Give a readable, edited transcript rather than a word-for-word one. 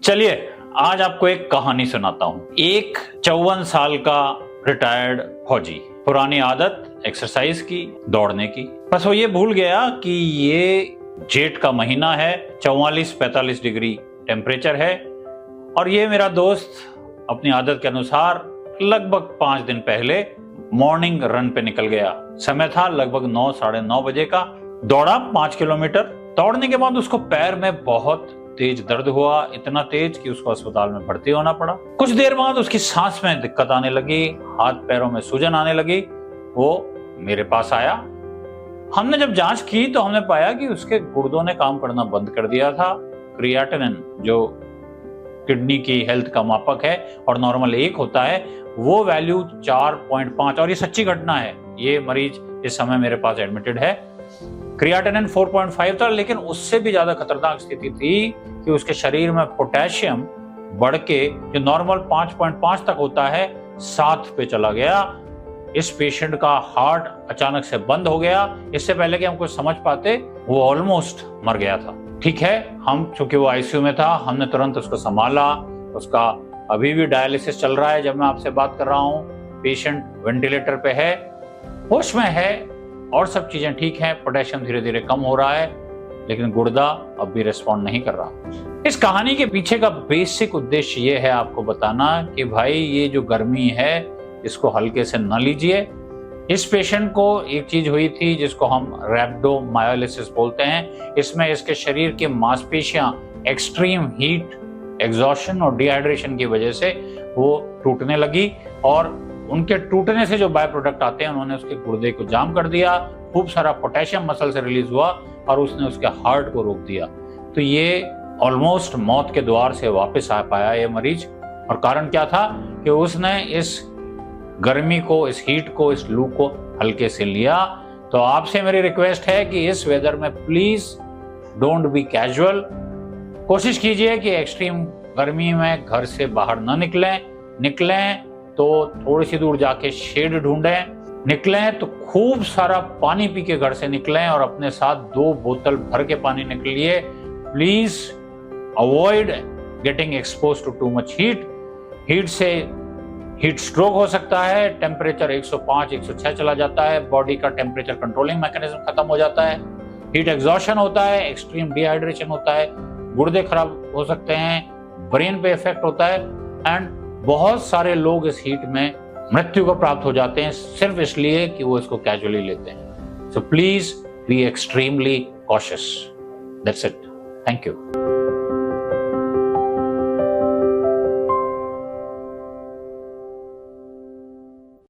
चलिए आज आपको एक कहानी सुनाता हूं। एक 54 साल का रिटायर्ड फौजी, पुरानी आदत एक्सरसाइज की, दौड़ने की। बस वो ये भूल गया कि ये जेठ का महीना है, 44-45 डिग्री टेम्परेचर है और ये मेरा दोस्त अपनी आदत के अनुसार लगभग 5 दिन पहले मॉर्निंग रन पे निकल गया। समय था लगभग 9, साढ़े 9 बजे का। दौड़ा 5 किलोमीटर। दौड़ने के बाद उसको पैर में बहुत तेज दर्द हुआ, इतना तेज कि उसको अस्पताल में भर्ती होना पड़ा। कुछ देर बाद उसकी सांस में दिक्कत आने लगी, हाथ पैरों में सूजन आने लगी। वो मेरे पास आया। हमने जब जांच की तो हमने पाया कि उसके गुर्दों ने काम करना बंद कर दिया था। क्रिएटिनिन जो किडनी की हेल्थ का मापक है और नॉर्मल 1 होता है, वो वैल्यू 4.5, और ये सच्ची घटना है। ये मरीज इस समय मेरे पास एडमिटेड है। क्रिएटिनिन 4.5 था, लेकिन उससे भी ज्यादा खतरनाक स्थिति थी कि उसके शरीर में पोटेशियम बढ़ के जो नॉर्मल 5.5 तक होता है 7 पे चला गया। इस पेशेंट का हार्ट अचानक से बंद हो गया। इससे पहले कि हम कुछ समझ पाते, वो ऑलमोस्ट मर गया था। ठीक है, हम चूंकि वो आईसीयू में था, हमने तुरंत उसको संभाला। उसका अभी भी डायलिसिस चल रहा है जब मैं आपसे बात कर रहा हूँ। पेशेंट वेंटिलेटर पे है, होश में है और सब चीजें ठीक हैं। पोटेशियम धीरे धीरे कम हो रहा है, लेकिन गुर्दा अब भी रिस्पॉन्ड नहीं कर रहा। इस कहानी के पीछे का बेसिक उद्देश्य ये है आपको बताना कि भाई ये जो गर्मी है इसको हल्के से न लीजिए। इस पेशेंट को एक चीज हुई थी जिसको हम रैप्डोमायोलिसिस बोलते हैं। इसमें इसके शरीर की मांसपेशियां एक्सट्रीम हीट, एग्जॉशन और डिहाइड्रेशन की वजह से वो टूटने लगी और उनके टूटने से जो बाय प्रोडक्ट आते हैं उन्होंने उसके गुर्दे को जाम कर दिया। खूब सारा पोटेशियम मसल से रिलीज हुआ और उसने उसके हार्ट को रोक दिया। तो ये ऑलमोस्ट मौत के द्वार से वापस आ पाया ये मरीज। और कारण क्या था कि उसने इस गर्मी को, इस हीट को, इस लू को हल्के से लिया। तो आपसे मेरी रिक्वेस्ट है कि इस वेदर में प्लीज डोंट बी कैजुअल। कोशिश कीजिए कि एक्सट्रीम गर्मी में घर से बाहर न निकलें तो थोड़ी सी दूर जाके शेड ढूंढें। निकलें तो खूब सारा पानी पी के घर से निकलें और अपने साथ 2 बोतल भर के पानी निकलिए। Please avoid getting expose to too much heat. Heat से हीट स्ट्रोक हो सकता है। टेम्परेचर 105, 106 चला जाता है। बॉडी का टेम्परेचर कंट्रोलिंग मैकेनिज्म खत्म हो जाता है। हीट एग्जॉशन होता है, एक्सट्रीम डिहाइड्रेशन होता है, गुर्दे खराब हो सकते हैं, ब्रेन पे इफेक्ट होता है एंड बहुत सारे लोग इस हीट में मृत्यु को प्राप्त हो जाते हैं सिर्फ इसलिए कि वो इसको कैजुअली लेते हैं। So please be extremely cautious. That's it. Thank you.